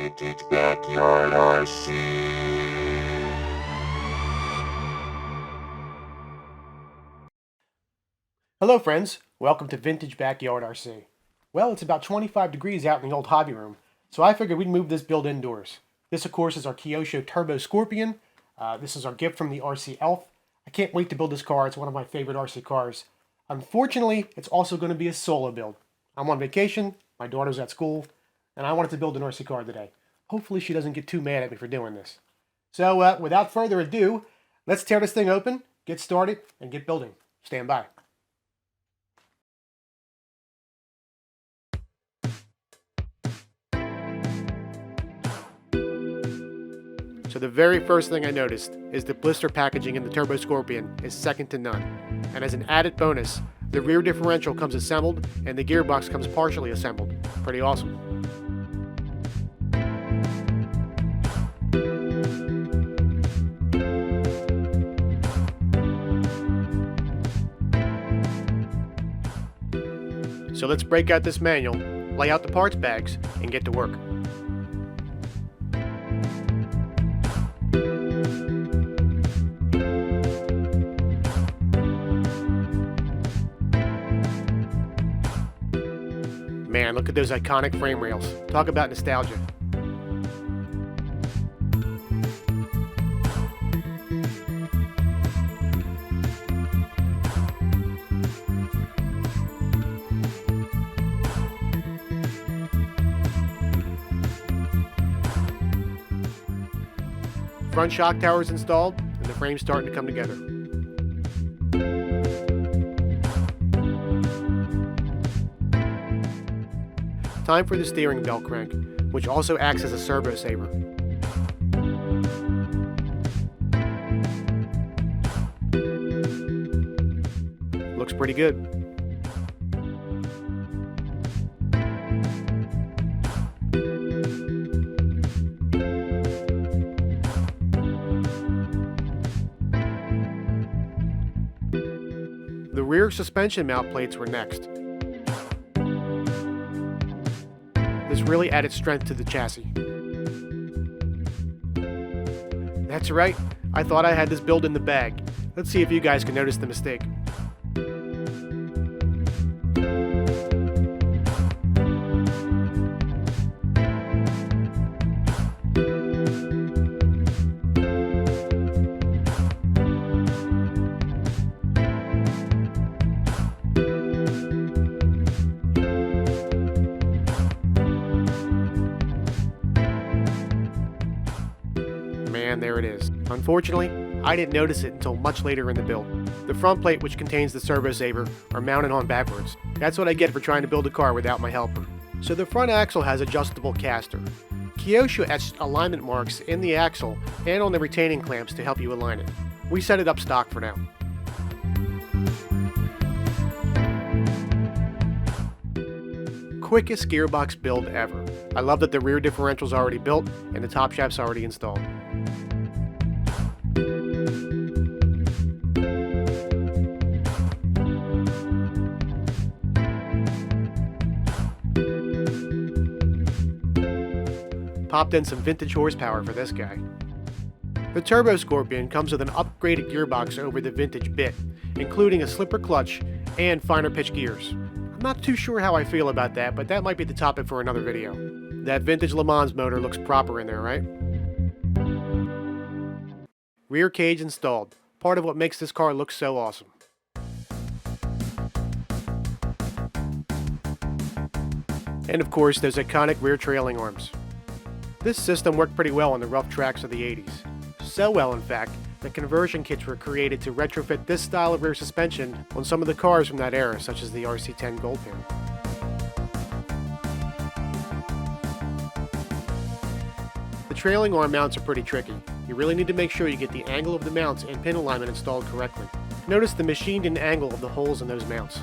Vintage Backyard RC. Hello friends, welcome to Vintage Backyard RC. Well, it's about 25 degrees out in the old hobby room, so I figured we'd move this build indoors. This of course is our Kyosho Turbo Scorpion. This is our gift from the RC Elf. I can't wait to build this car, it's one of my favorite RC cars. Unfortunately, it's also going to be a solo build. I'm on vacation, my daughter's at school, and I wanted to build an RC car today. Hopefully she doesn't get too mad at me for doing this. So without further ado, let's tear this thing open, get started, and get building. Stand by. So the very first thing I noticed is the blister packaging in the Turbo Scorpion is second to none. And as an added bonus, the rear differential comes assembled and the gearbox comes partially assembled. Pretty awesome. So let's break out this manual, lay out the parts bags, and get to work. Man, look at those iconic frame rails. Talk about nostalgia. Front shock tower is installed, and the frame's starting to come together. Time for the steering belt crank, which also acts as a servo saver. Looks pretty good. The rear suspension mount plates were next. This really added strength to the chassis. That's right, I thought I had this build in the bag. Let's see if you guys can notice the mistake. Man, there it is. Unfortunately, I didn't notice it until much later in the build. The front plate, which contains the servo saver, are mounted on backwards. That's what I get for trying to build a car without my helper. So the front axle has adjustable caster. Kyosho etched alignment marks in the axle and on the retaining clamps to help you align it. We set it up stock for now. Quickest gearbox build ever. I love that the rear differential's already built and the top shaft's already installed. Popped in some vintage horsepower for this guy. The Turbo Scorpion comes with an upgraded gearbox over the vintage bit, including a slipper clutch and finer pitch gears. I'm not too sure how I feel about that, but that might be the topic for another video. That vintage Le Mans motor looks proper in there, right? Rear cage installed, part of what makes this car look so awesome. And of course, those iconic rear trailing arms. This system worked pretty well on the rough tracks of the 80s. So well, in fact, that conversion kits were created to retrofit this style of rear suspension on some of the cars from that era, such as the RC10 Gold Pin. The trailing arm mounts are pretty tricky. You really need to make sure you get the angle of the mounts and pin alignment installed correctly. Notice the machined-in angle of the holes in those mounts.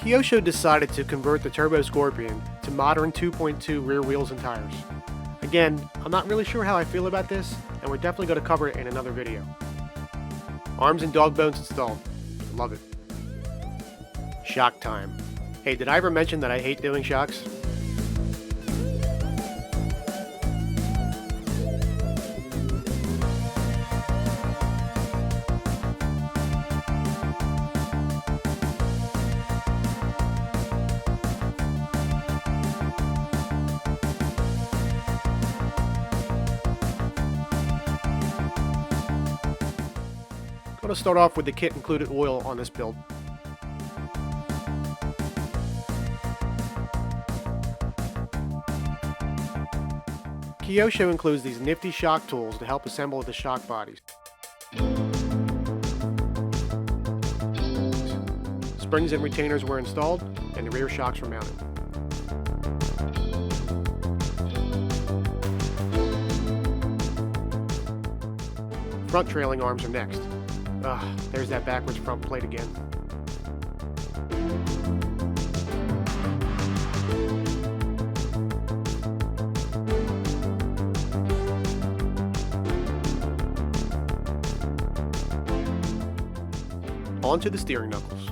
Kyosho decided to convert the Turbo Scorpion to modern 2.2 rear wheels and tires. Again, I'm not really sure how I feel about this, and we're definitely going to cover it in another video. Arms and dog bones installed. Love it. Shock time. Hey, did I ever mention that I hate doing shocks? I'm going to start off with the kit included oil on this build. Kyosho includes these nifty shock tools to help assemble the shock bodies. Springs and retainers were installed, and the rear shocks were mounted. Front trailing arms are next. Ugh, there's that backwards front plate again. Onto the steering knuckles.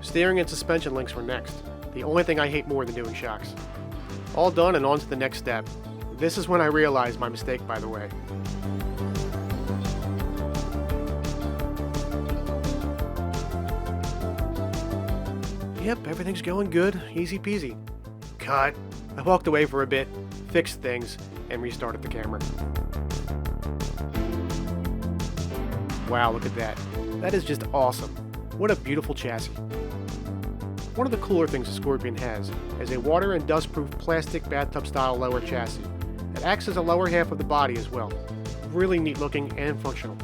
Steering and suspension links were next. The only thing I hate more than doing shocks. All done and on to the next step. This is when I realized my mistake, by the way. Yep, everything's going good. Easy peasy. Cut. I walked away for a bit, fixed things, and restarted the camera. Wow, look at that. That is just awesome. What a beautiful chassis. One of the cooler things the Scorpion has is a water and dust-proof plastic bathtub-style lower chassis that acts as a lower half of the body as well. Really neat looking and functional.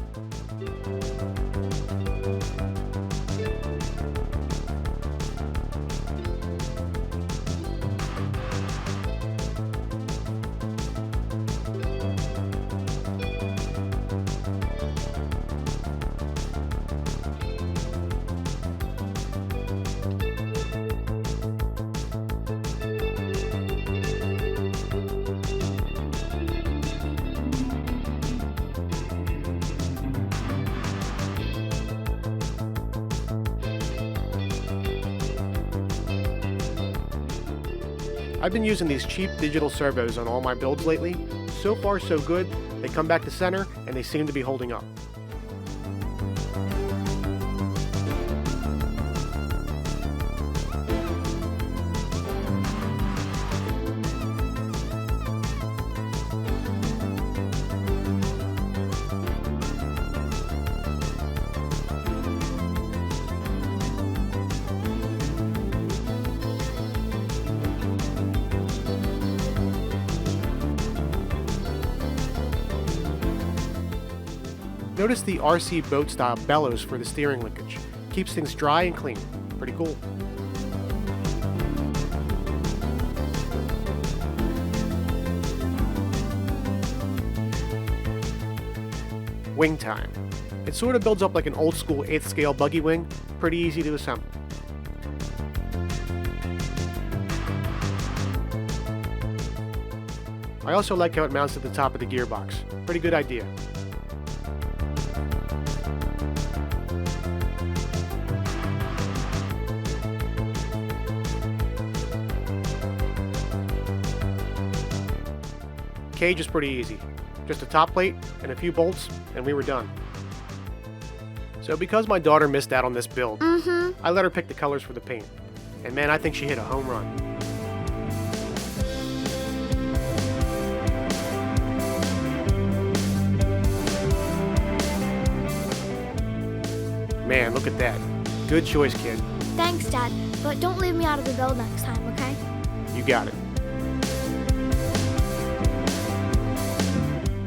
I've been using these cheap digital servos on all my builds lately. So far so good, they come back to center and they seem to be holding up. Notice the RC boat style bellows for the steering linkage. Keeps things dry and clean. Pretty cool. Wing time. It sort of builds up like an old school 8th scale buggy wing. Pretty easy to assemble. I also like how it mounts at the top of the gearbox. Pretty good idea. Cage is pretty easy. Just a top plate and a few bolts and we were done. So because my daughter missed out on this build, I let her pick the colors for the paint. And man, I think she hit a home run. Man, look at that. Good choice, kid. Thanks, Dad, but don't leave me out of the build next time, okay? You got it.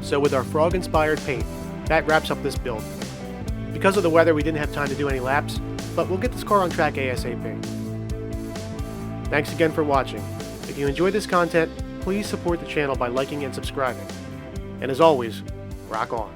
So with our frog-inspired paint, that wraps up this build. Because of the weather, we didn't have time to do any laps, but we'll get this car on track ASAP. Thanks again for watching. If you enjoyed this content, please support the channel by liking and subscribing. And as always, rock on.